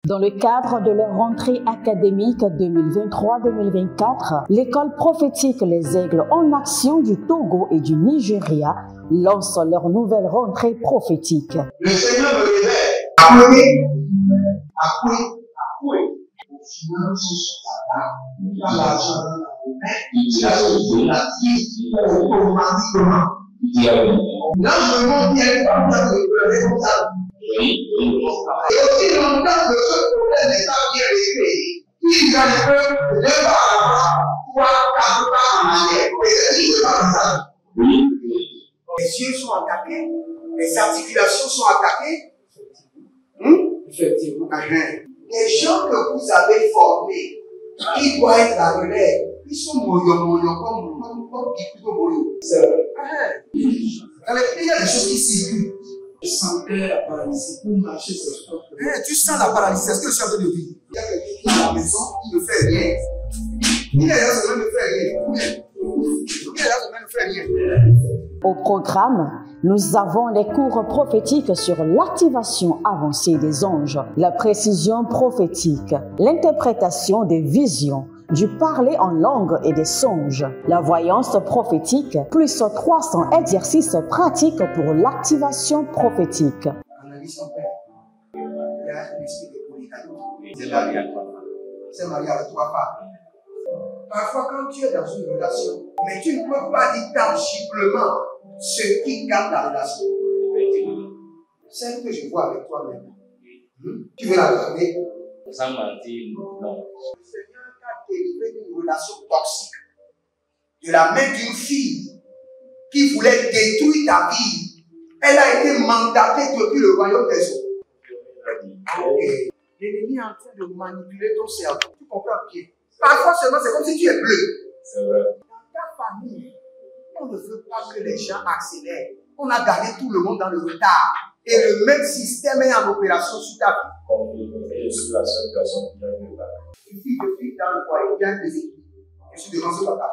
Dans le cadre de leur rentrée académique 2023-2024, l'école prophétique Les Aigles en Action du Togo et du Nigeria lance leur nouvelle rentrée prophétique. Le Seigneur me révèle. Appuyez. Au final, il a l'argent dans la main, il a la automatiquement. Là, je me montre bien pas de responsable. Et aussi longtemps que ce problème n'est pas bien réglé, ils arrivent de pas à l'avant, 3, 4 pas en arrière. Et c'est pas comme ça. Les yeux sont attaqués, les articulations sont attaquées. Effectivement. Les gens que vous avez formés, qui doivent être la relève, ils sont moyons comme plutôt moyons. C'est vrai. Dans les pays, il y a des choses qui circulent. Je sentais la paralysie pour marcher sur le corps. Tu sens la paralysie, c'est ce que je suis en train de dire. Il y a quelqu'un qui est à la maison, qui ne fait rien. Il est là, ça ne fait rien. Il est là, ça ne fait rien. Au programme, nous avons les cours prophétiques sur l'activation avancée des anges, la précision prophétique, l'interprétation des visions, du parler en langue et des songes, la voyance prophétique, plus 300 exercices pratiques pour l'activation prophétique. Analyse son père. Il y a un esprit de polygamie. C'est marié à trois femmes. C'est marié à trois femmes. Parfois, quand tu es dans une relation, mais tu ne peux pas dire tangiblement ce qui garde la relation. Celle que je vois avec toi maintenant. Tu veux la regarder? Sans mentir, non. Le Seigneur t'a délivré d'une relation toxique. De la main d'une fille qui voulait détruire ta vie. Elle a été mandatée depuis le royaume des eaux. L'ennemi est en train de manipuler ton cerveau. Tu comprends bien? Parfois seulement, c'est comme si tu es bleu. C'est vrai. Dans ta famille, on ne veut pas que les gens accélèrent. On a gardé tout le monde dans le retard. Et le même système est en opération sur ta vie. Je suis la seule personne qui a vu ça. Une fille de fille dans le foyer, il y a des équipes. Je suis devant ce papa.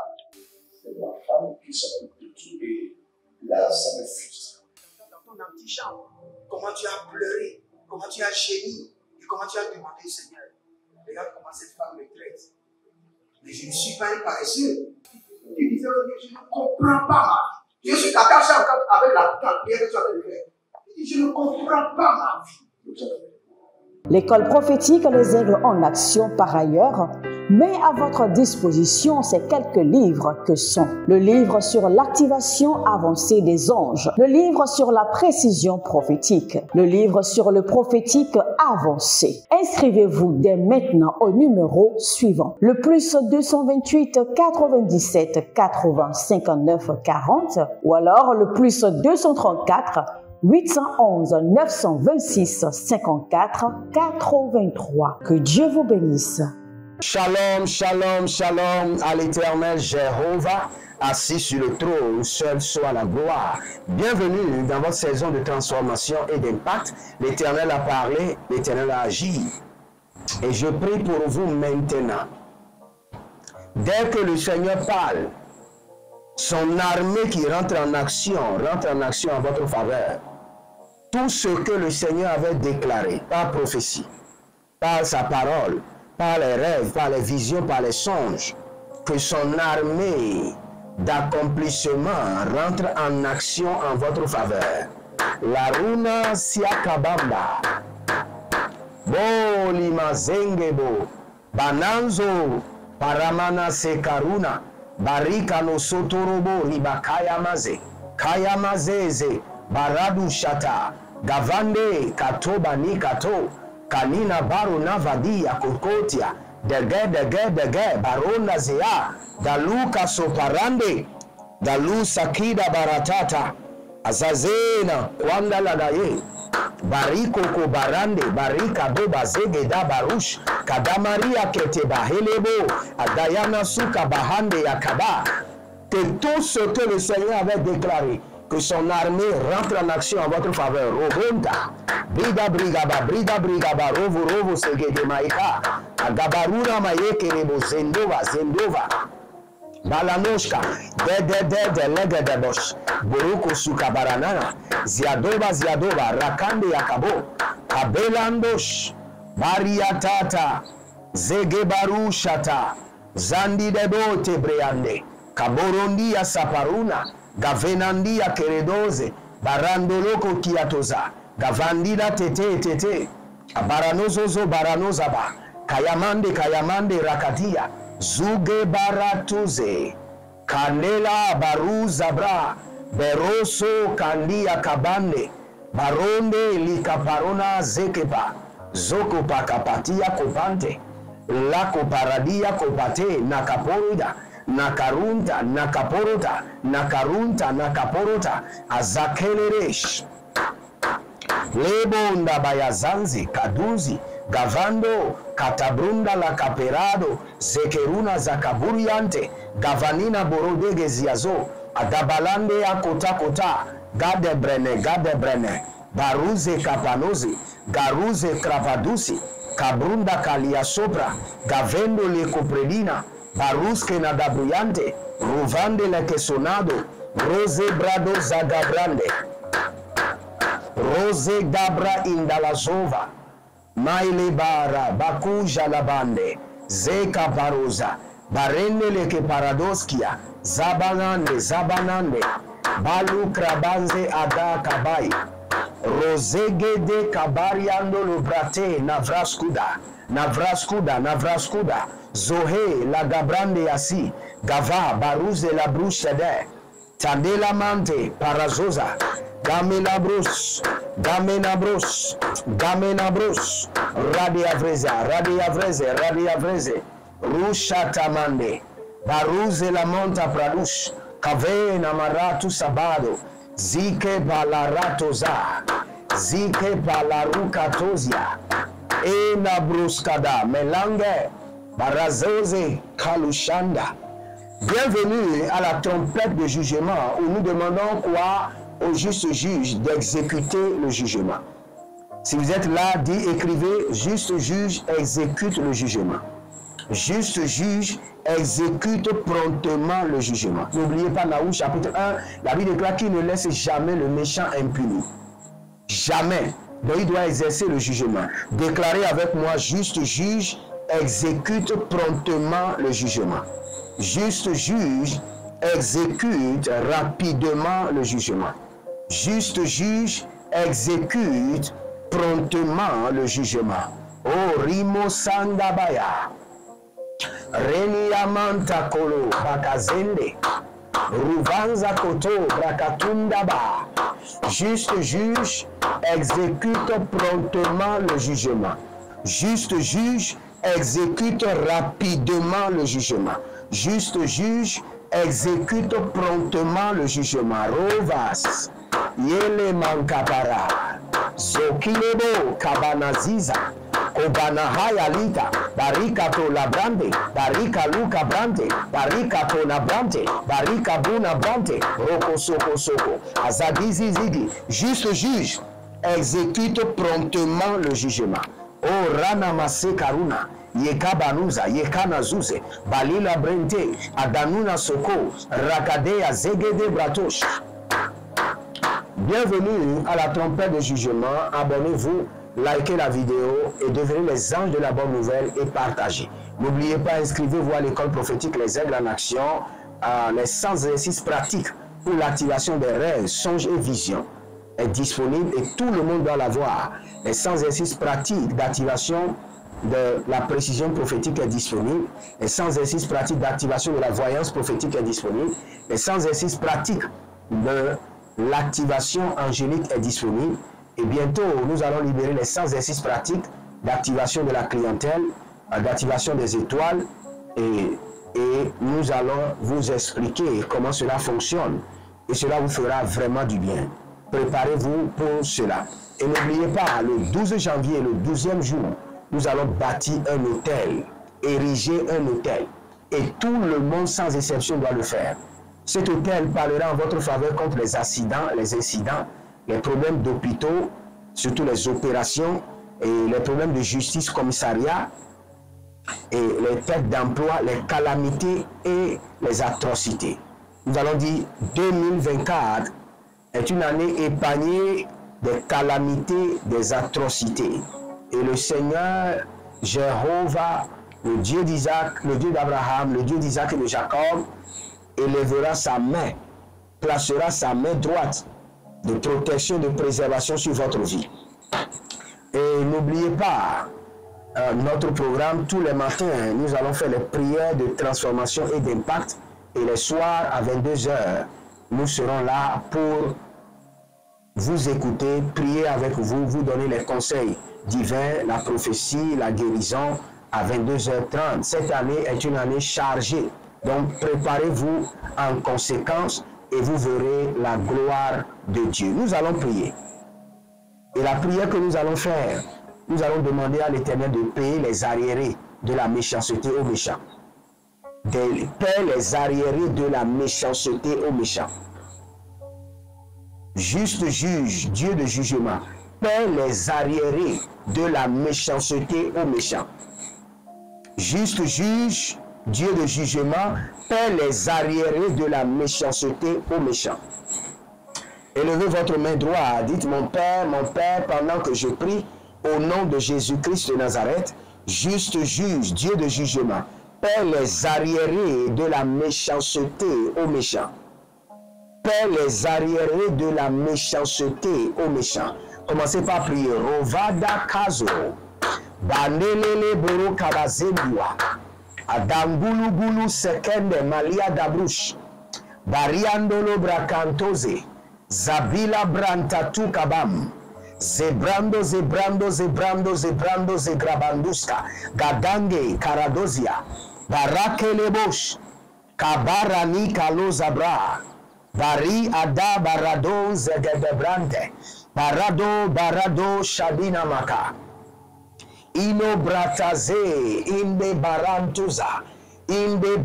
C'est ma femme qui s'occupe de tout et là, ça me frustre. Dans ton antichambre, comment tu as pleuré, comment tu as gémi et comment tu as demandé au Seigneur. Regarde comment cette femme me traite. Mais je ne suis pas un paresseux. Tu disais, je ne comprends pas ma vie. Je suis attaché avec la prière que tu as fait de faire. Je ne comprends pas ma vie. L'école prophétique Les Aigles en Action, par ailleurs, met à votre disposition ces quelques livres que sont le livre sur l'activation avancée des anges, le livre sur la précision prophétique, le livre sur le prophétique avancé. Inscrivez-vous dès maintenant au numéro suivant, le plus 228 97 80 59 40 ou alors le plus 234 811 926 54 83. Que Dieu vous bénisse. Shalom, shalom, shalom à l'Éternel Jéhovah, assis sur le trône, seul soit la gloire. Bienvenue dans votre saison de transformation et d'impact. L'Éternel a parlé, l'Éternel a agi. Et je prie pour vous maintenant. Dès que le Seigneur parle, son armée qui rentre en action en votre faveur. Tout ce que le Seigneur avait déclaré par prophétie, par sa parole, par les rêves, par les visions, par les songes, que son armée d'accomplissement rentre en action en votre faveur. La runa siakabamba, bolima zengebo, bananzo, paramana sekaruna, barika no sotorobo ribakaya maze, kaya mazeze, baradu shata, gavande katoba ni kato, kanina baro navadia kokotia, dege, barona zea, daluka soparande, dalu sakida baratata, azazena, kwanda lagaye, bariko ko barande, barika doba zege da barush, kadamaria kete bahelebo, adayana suka bahande yakaba, que tout ce que le Seigneur avait déclaré, que son armée rentre en action en votre faveur. Robonta, brida brigaba, rovo segede maika, agabarura maeke rebo zendova, balanoshka, de legedebosh, buruko sukabaranana, ziadova, rakande yakabo, kabelandosh, Bariatata, Zegebarushata, Zandi debote breande, Kaborondia saparuna, Gavenandia keredoze, Barandoloko kiatoza, Gavandila tete, Baranozozo baranozaba, Kayamande rakatia, Zuge baratuze, Kanela baruzabra, Beroso kandia kabande, Baronde likaparona zekepa, Zoko pakapatia kopante, Lako paradia kopate nakaporida, Nakarunta nakaporota, Nakarunta nakaporota, Azakeleresh. Lebonda bayazanzi, Kaduzi, Gavando, Katabrunda la Caperado, Zekeruna zakaburiante, Gavanina borodege ziazo, Adabalande akota, Gadebrene, Baruze kapanozi, Garuze kravadusi, Kabrunda kalia sopra, Gavendo le copredina, Baruske na dabruyante, Ruvande le kesonado, Rose brado zagabrande, Rose dabra indalazova, Maile bara, Bakuja labande, Zeka baroza, Barende leke paradoskia, Zabanande, Balu krabanze ada kabai, Rosege de kabariando lubrate, Navraskuda, Zohe la gabrande yasi, Gava, Baruze la bruchede, Tandela mante, Parazoza, Gamenabros, Radiavreze, Rusha tamande, Baruze la monta pradush, Kavena maratu sabado, Zike balaratoza, Zike balarukatozia, Ena bruskada, Melange, Barazoze, Kalushanda. Bienvenue à la trompette de jugement où nous demandons quoi au juste juge d'exécuter le jugement. Si vous êtes là, écrivez juste juge exécute le jugement. Juste juge exécute promptement le jugement. N'oubliez pas, Naoum chapitre 1, la Bible déclare qu'il ne laisse jamais le méchant impuni. Jamais. Donc il doit exercer le jugement. Déclarez avec moi, juste juge exécute promptement le jugement. Juste juge exécute rapidement le jugement. Juste juge exécute promptement le jugement. Oh, Rimo Sandabaya. Reniamanta Kolo Bakazende. Ruvanza Koto Brakatundaba. Juste juge exécute promptement le jugement. Juste juge exécute rapidement le jugement. Juste juge exécute promptement le jugement. Rovas, Yele Mankapara, Zokilebo, Kabanaziza, Kobanahaya Lita, Barika Tola Brande, Barika Luka Brande, Barika Tona Brande, Barika Buna Brande, Roko Soko, Azadizi Zidi. Juste juge exécute promptement le jugement. Oh Ranamase Karuna, Yekabanuza, Yekanazuze, Balila Brente, Adanuna Soko, Rakadea Zegede Bratosh. Bienvenue à la trompette de jugement. Abonnez-vous, likez la vidéo et devenez les anges de la bonne nouvelle et partagez. N'oubliez pas, inscrivez-vous à l'école prophétique Les Aigles en Action, les 100 exercices pratiques pour l'activation des rêves, songes et visions est disponible et tout le monde doit l'avoir. Les 100 exercices pratiques d'activation de la précision prophétique est disponible. Les 100 exercices pratiques d'activation de la voyance prophétique est disponible. Les 100 exercices pratiques de l'activation angélique est disponible. Et bientôt, nous allons libérer les 100 exercices pratiques d'activation de la clientèle, d'activation des étoiles. Et nous allons vous expliquer comment cela fonctionne. Et cela vous fera vraiment du bien. Préparez-vous pour cela. Et n'oubliez pas, le 12 janvier, le 12e jour, nous allons bâtir un hôtel, ériger un hôtel. Et tout le monde, sans exception, doit le faire. Cet hôtel parlera en votre faveur contre les accidents, les incidents, les problèmes d'hôpitaux, surtout les opérations, et les problèmes de justice, commissariat, et les pertes d'emploi, les calamités et les atrocités. Nous allons dire 2024 est une année épargnée des calamités, des atrocités. Et le Seigneur, Jéhovah, le Dieu d'Isaac, le Dieu d'Abraham, le Dieu d'Isaac et de Jacob, élèvera sa main, placera sa main droite de protection, de préservation sur votre vie. Et n'oubliez pas, notre programme, tous les matins, nous allons faire les prières de transformation et d'impact. Et les soirs à 22 h, nous serons là pour vous écouter, prier avec vous, vous donner les conseils divins, la prophétie, la guérison à 22 h 30. Cette année est une année chargée. Donc préparez-vous en conséquence et vous verrez la gloire de Dieu. Nous allons prier. Et la prière que nous allons faire, nous allons demander à l'Éternel de payer les arriérés de la méchanceté aux méchants. De payer les arriérés de la méchanceté aux méchants. Juste juge, Dieu de jugement, paie les arriérés de la méchanceté aux méchants. Juste juge, Dieu de jugement, paie les arriérés de la méchanceté aux méchants. Élevez votre main droite, dites mon Père, pendant que je prie, au nom de Jésus-Christ de Nazareth, juste juge, Dieu de jugement, paie les arriérés de la méchanceté aux méchants. Paie les arriérés de la méchanceté aux méchants. Commencez par prier. Rovada kazo, banelele boro kabazendua, adangulu gulu sekende malia dabrush, bariandolo brakantoze, zabila brantatu kabam, zebrando zegrabanduska, gadange karadozia, barakele bosh, kabarani kalozabra, bari ada barado zegedebrante, barado shadina maka, ino brataze inde barantuza, inde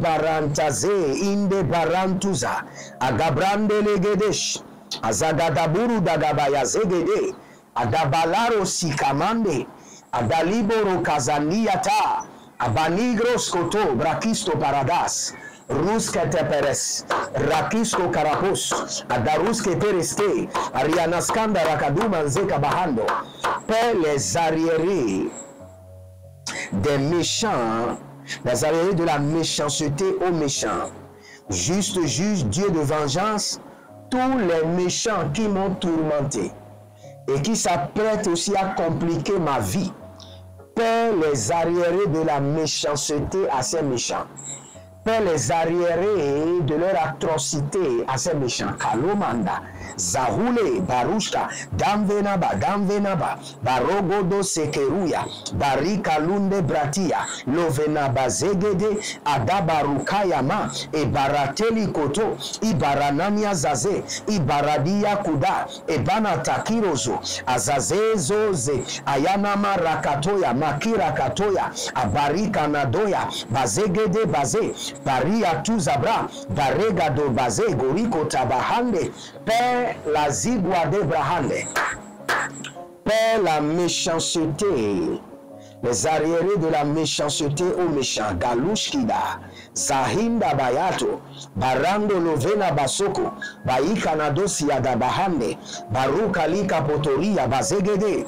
barantuza, agabrande legedesh, azagadaburu dagabaya zegede, adabalaro sikamande, adaliboro kazaniata, abanigros koto brakisto paradas, ruskete peres, rakisko karapos, adaruske pereste, arianaskanda rakaduma nzeka bahando, paie les arriérés des méchants, les arriérés de la méchanceté aux méchants. Juste juge, Dieu de vengeance, tous les méchants qui m'ont tourmenté et qui s'apprêtent aussi à compliquer ma vie, paie les arriérés de la méchanceté à ces méchants. Paie les arriérés de leur atrocité à ces méchants. Kalomanda, Zahule, Barushka, Damvenaba, Barogodo Sekeruya, Barika Lunde Bratia, Lovenaba Zegede, Adabarukayama, Ibarateli Koto, Ibaranania Zaze, Ibaradia Kuda, Ebana Takirozo, Azazezoze, Ayanama Rakatoya, Makira Katoya, Abarika Nadoya, Bazegede Baze, Baria Tuzabra, Barega do Baze, Goriko Tabahande, Père la zigwa d'Ebrahande, Père la méchanceté, les arriérés de la méchanceté aux méchants, Galushkida, Zahinda Bayato, Barando Lovena Basoko, Baikanadosia da Bahande, Barukalika Potoria Bazegede,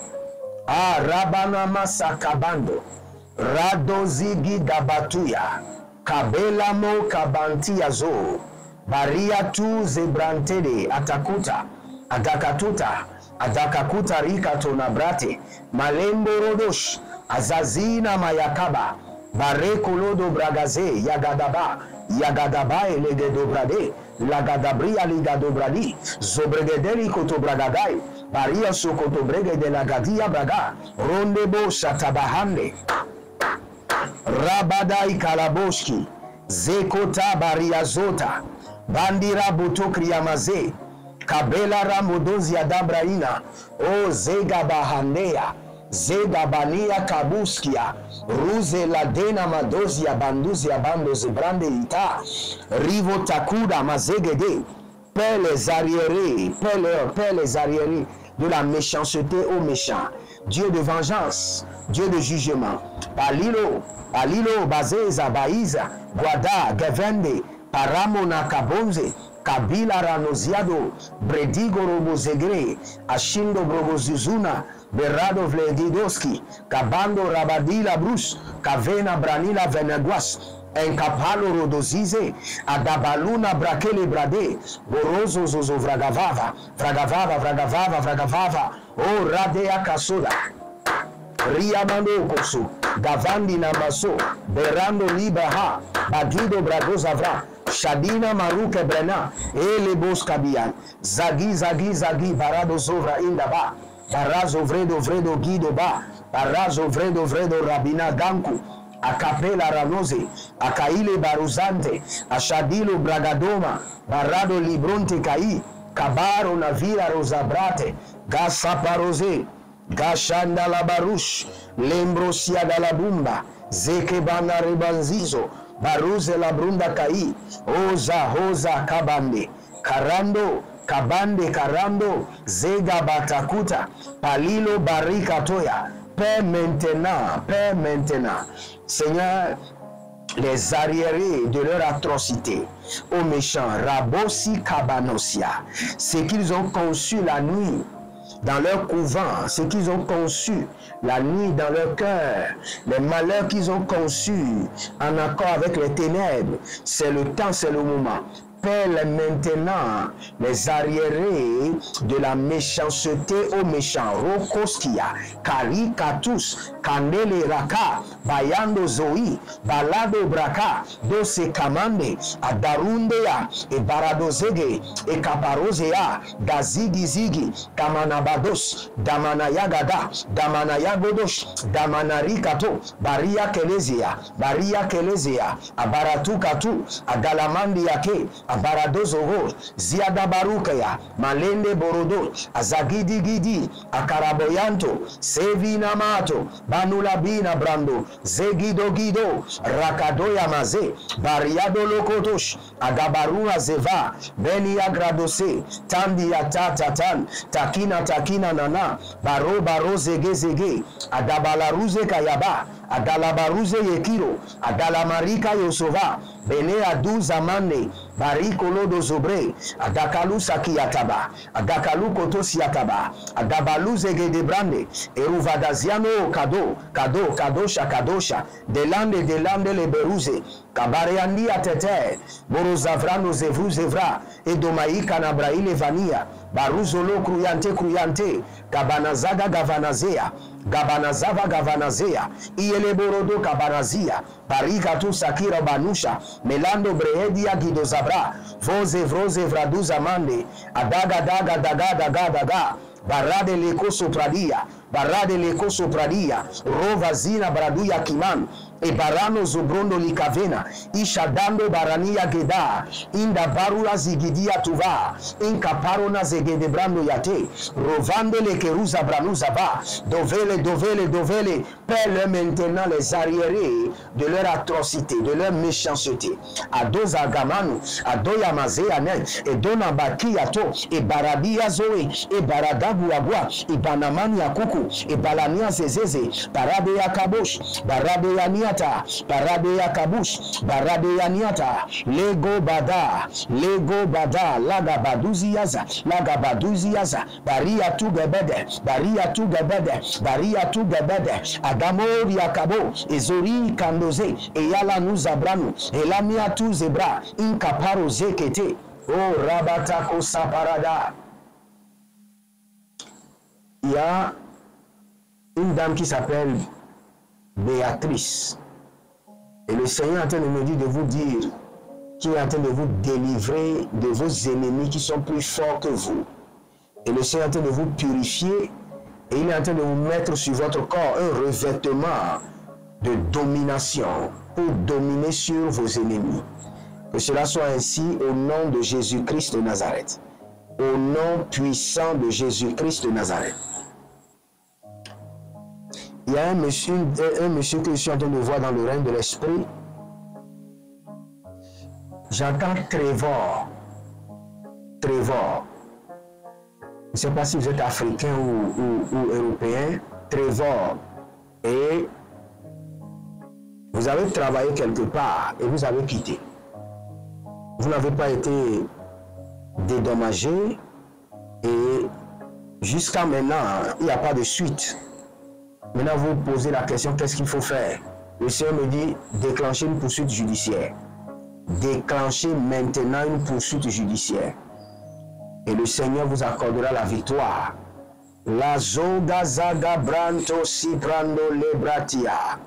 Rabanama Sakabando, Radozigi Dabatuya, Kabelamo Kabantiazo, Bariatu Zebrantede, Atakuta, Adakakuta Rikato Nabrate, Malembo Rodosh, Azazina Mayakaba, Barekolodo Bragaze, Yagadaba Elegedobrade, Lagadabria Ligadobradi, Zobregederi Kotobragadai, Baria Sokotobrege de Lagadia Braga, Rondebo Shatabahande, Rabadai Kalaboshki, Zekota Bariazota, Bandira Butokriamaze, Kabela Ramodozia Dabraina, O Zega Bahandea, Zega Bania Kabuskia, Ruze Ladena Madozia Banduzia Bandos Brande Ita, Rivo Takuda Mazegede, paie les arriérés, paie les arriérés de la méchanceté aux méchants. Dieu de vengeance, Dieu de jugement. Palilo, Bazeza, Baiza, Guada, Gevende, Paramona Kabonze, Kabila Ranoziado, Bredigo Robozegre, Ashindo Brogozuzuna, berado vlegidoski, kabando rabadila brus, kavena branila veneguas, encapalo rodozize, adabaluna brakele brade, borozo zozo vragavava, vragavava, vragavava, vragavava, o radea kasoda. Riamando kosu, gavandi namaso, berando libaha, bagido bradozavra, Shadina Maruke Brena, Elebos Kabian, Zagi, Zagi, Zagi, Barado Zovra Indaba, Barazo Vredo Vredo Guido Ba, Barazo Vredo Vredo Rabina Ganku, Acapela Ranose, Akaile Baruzante, Ashadilo Bragadoma, Barado Libronte Kai, Cabaro Navira Rosabrate, Gasaparose, Gashanda la Barush, Lembrosia da la Bumba, Zekebana Rebanzizo, Baruze la Brunda Kai, Oza, Hoza, Kabande, Karando, Kabande, Karando, Zega Batakuta, Palilo Barika Toya, Père maintenant, Seigneur, les arriérés de leur atrocité, aux méchants, Rabosi Kabanosia, ce qu'ils ont conçu la nuit, dans leur couvent, ce qu'ils ont conçu la nuit dans leur cœur, les malheurs qu'ils ont conçus en accord avec les ténèbres, c'est le temps, c'est le moment. Père, maintenant, les arriérés de la méchanceté aux méchants, Rokoskia, Kari Katus, Kandele Raka, Bayando Zoï, Balado Braka, Dose Kamande, Adarundea, et Baradozege, et Kaparosea, Gazigi Zigi, Kamanabados, Damanayagada, Damanayagodosh, Damanarikato, Baria Kelezea, Abaratu Katu, Agalamandi Yake, Abaradozogo, Ziada Barukaya, Malende Borodo, Azagidi Gidi, Akaraboyanto, Sevina Mato, Banulabina Brando, Zegido Gido, Rakadoya Maze, Bariado Lokotosh, Agabarua Zeva, Beni Agradose, Tandia Tatatan, Takina Nana, Baro Zege, Adabalaruze Kayaba, Adalabaruze Yekiro, Adalamarika Yosova, Bene Adu Zamane, Barikolo do Zobre, Adakalu Sakiyataba, Adakalu Koto Siataba, Adabalu Zege de Brande, Eruvadaziano Kadosha Kadosha, Delande le Beruze, Kabareandi Atete, Borozavrano Zevra, Edomaika Nabraile Vania, Baruzolo Kruyante, Gabanazaga Gavanazea, Gavanazea, Ieleborodo Kabanazia, Parikatu Sakira Banusha, Melando Brehedia Guido Zabra, Voze Vraduza Mande, Daga, Barade Leko Sopradia, Rovazina Braduya Kiman, e Barano Zobrondo Likavena, Ishadando Barania Geda, Inda Barula Zigidia Tuva, Incaparona Zegedebrando Yate, Rovande le Keruza Branuzava, Dovele, pèle maintenant les arriérés de leur atrocité, de leur méchanceté. Adoza Gamanu, Adoya Mazeane, et Dona Bakiato, et Baradia Zoe, et Baradabu Agua, et Banamani Akuku, et Balania Zezeze, Baradea Kabosh, Baradea Niata, Baradea Kabush, Baradea Niata, Lego Bada, Lagabaduziaza, Baria Tugabede, Adamor Yakabo, Ezori Kandoze, Eyala Nuzabranu, Elamia Tu Zebra, Incaparo Zekete, Oh Rabatako Saparada. Il y a une dame qui s'appelle Béatrice. Et le Seigneur est en train de me dire de vous dire qu'il est en train de vous délivrer de vos ennemis qui sont plus forts que vous. Et le Seigneur est en train de vous purifier et il est en train de vous mettre sur votre corps un revêtement de domination pour dominer sur vos ennemis. Que cela soit ainsi au nom de Jésus-Christ de Nazareth. Au nom puissant de Jésus-Christ de Nazareth. Il y a un monsieur que je suis en train de voir dans le règne de l'esprit. J'entends Trevor. Je ne sais pas si vous êtes africain ou européen. Trevor. Et vous avez travaillé quelque part et vous avez quitté. Vous n'avez pas été dédommagé et Jusqu'à maintenant, il n'y a pas de suite. Maintenant, vous posez la question, qu'est-ce qu'il faut faire? Le Seigneur me dit, déclenchez une poursuite judiciaire. Déclenchez maintenant une poursuite judiciaire. Et le Seigneur vous accordera la victoire. La zoga zaga branto si prando lebratia.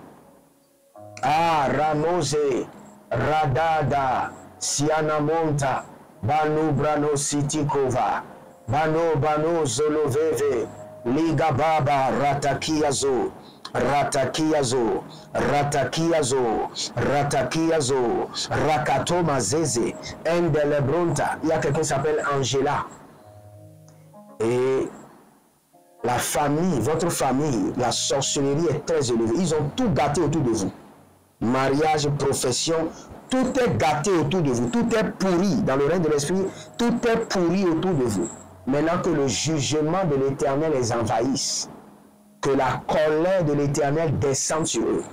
Ah, ranose, radada, sianamonta, banu brano sitikova, bano zoloveve, liga baba ratakiazo. Ratakiazo, Ratakiazo, Ratakiazo, Rakatoma Zeze, Endelebronta. Il y a quelqu'un qui s'appelle Angela. Et la famille, votre famille, la sorcellerie est très élevée. Ils ont tout gâté autour de vous. Mariage, profession, tout est gâté autour de vous. Tout est pourri dans le règne de l'esprit. Tout est pourri autour de vous. Maintenant que le jugement de l'Éternel les envahisse, que la colère de l'Éternel descende sur eux.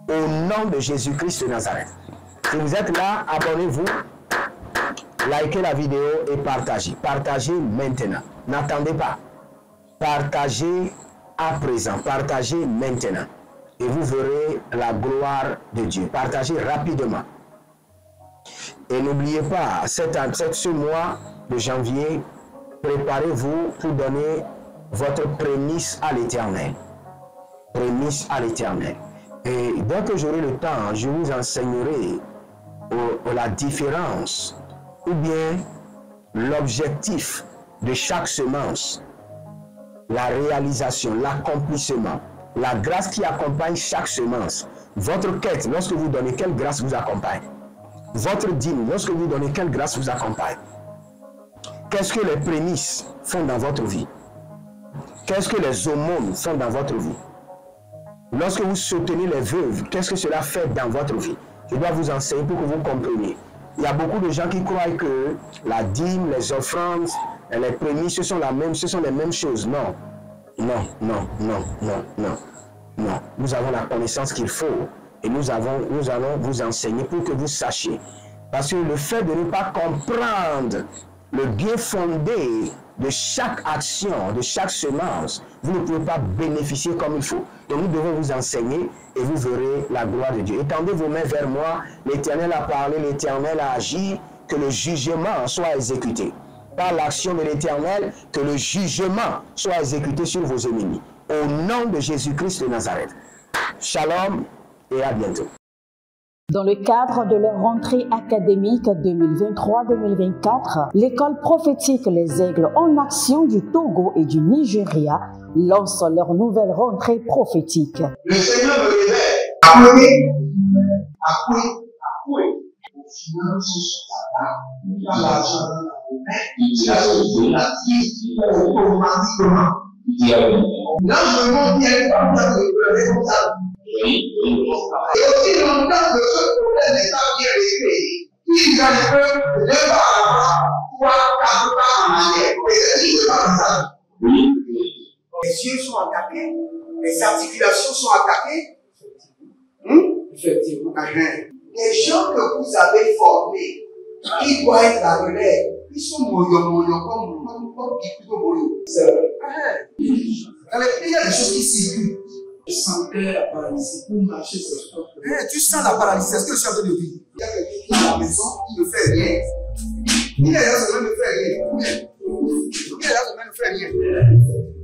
Au nom de Jésus-Christ de Nazareth. Si vous êtes là, abonnez-vous, likez la vidéo et partagez. Partagez maintenant. N'attendez pas. Partagez à présent. Partagez maintenant. Et vous verrez la gloire de Dieu. Partagez rapidement. Et n'oubliez pas, ce mois de janvier, préparez-vous pour donner votre prémisse à l'Éternel. Prémisse à l'Éternel. Et dès que j'aurai le temps, je vous enseignerai la différence ou bien l'objectif de chaque semence, la réalisation, l'accomplissement, la grâce qui accompagne chaque semence. Votre quête, lorsque vous donnez, quelle grâce vous accompagne? Votre dîme, lorsque vous donnez, quelle grâce vous accompagne? Qu'est-ce que les prémices font dans votre vie? Qu'est-ce que les aumônes font dans votre vie? Lorsque vous soutenez les veuves, qu'est-ce que cela fait dans votre vie? Je dois vous enseigner pour que vous compreniez. Il y a beaucoup de gens qui croient que la dîme, les offrandes, les prémices, ce sont les mêmes choses. Non. Non, non, non, non, non, non. Nous avons la connaissance qu'il faut et nous allons vous enseigner pour que vous sachiez. Parce que le fait de ne pas comprendre le bien fondé de chaque action, de chaque semence, vous ne pouvez pas bénéficier comme il faut. Donc nous devons vous enseigner et vous verrez la gloire de Dieu. Étendez vos mains vers moi, l'Éternel a parlé, l'Éternel a agi, que le jugement soit exécuté. Par l'action de l'Éternel, que le jugement soit exécuté sur vos ennemis. Au nom de Jésus-Christ de Nazareth. Shalom et à bientôt. Dans le cadre de leur rentrée académique 2023-2024, l'école prophétique Les Aigles en Action du Togo et du Nigeria lance leur nouvelle rentrée prophétique. Le Seigneur me révèle. Appuyez. Au final, il y a l'argent dans la automatiquement. Là, je me montre bien comme ça, comme ça. Et aussi longtemps que ce problème n'est pas bien réglé, ils arrivent deux pas à l'avant, trois, quatre pas en arrière. Et c'est pas comme ça. Les yeux sont attaqués, les articulations sont attaquées. Effectivement. Les gens que vous avez formés, qui doivent être la relève, ils sont moyo comme plutôt moyo. C'est vrai. Dans les pays, il y a des choses qui circulent. Je sentais la paralysie pour marcher sur ce corps. Tu sens la paralysie, c'est ce que je suis en train de dire. Il y a quelqu'un qui est à la maison, qui ne fait rien. Il est là, ça ne fait rien. Il est là, ça ne fait rien.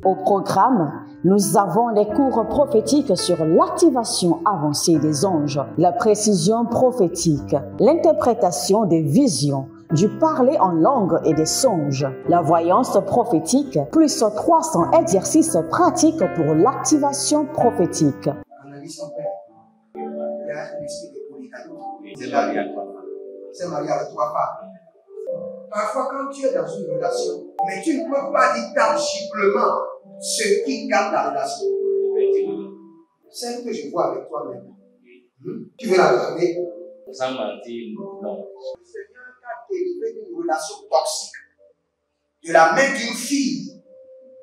Au programme, nous avons les cours prophétiques sur l'activation avancée des anges, la précision prophétique, l'interprétation des visions, du parler en langue et des songes, la voyance prophétique, plus 300 exercices pratiques pour l'activation prophétique. Analyse son père. Il y a un esprit de polygamie. C'est marié à trois femmes. Parfois, quand tu es dans une relation, mais tu ne peux pas dire tangiblement ce qui garde la relation. Celle que je vois avec toi maintenant. Tu veux la regarder? Sans mentir, non. Le Seigneur t'a délivré d'une relation toxique. De la main d'une fille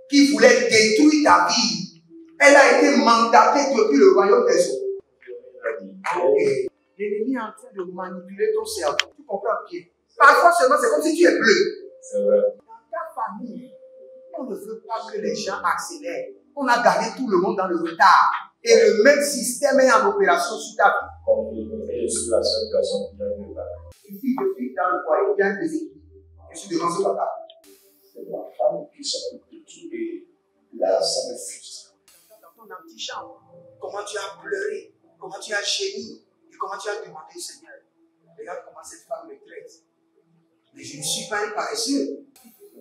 qui voulait détruire ta vie. Elle a été mandatée depuis le royaume des eaux. Et l'ennemi est en train de manipuler ton cerveau. Tu comprends bien? Parfois seulement, c'est comme si tu es bleu. C'est vrai. Dans ta famille, on on ne veut pas que les gens accélèrent. On a gardé tout le monde dans le retard. Et le même système est en opération sur ta vie. Je suis la seule personne qui a eu le bac. Une fille de fille dans le foyer, il y a des équipes. Je suis devant ce papa. C'est ma femme qui s'occupe de tout et là, ça me frustre. Dans ton antichambre, comment tu as pleuré, comment tu as gémi et comment tu as demandé au Seigneur. Regarde comment cette femme me traite. Mais je ne suis pas un paresseux.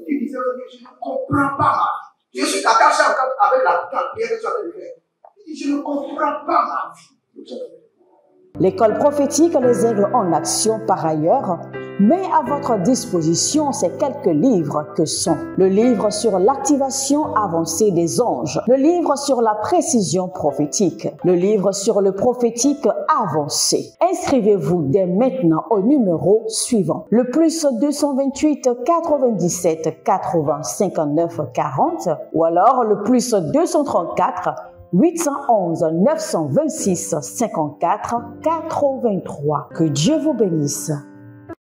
Tu disais, je ne comprends pas ma vie. Je suis d'accord avec la prière que tu as fait de faire. Je ne comprends pas ma vie. L'école prophétique Les Aigles en Action, par ailleurs, met à votre disposition ces quelques livres que sont le livre sur l'activation avancée des anges, le livre sur la précision prophétique, le livre sur le prophétique avancé. Inscrivez-vous dès maintenant au numéro suivant, le plus 228 97 80 59 40 ou alors le plus 234 811 926 54 83. Que Dieu vous bénisse.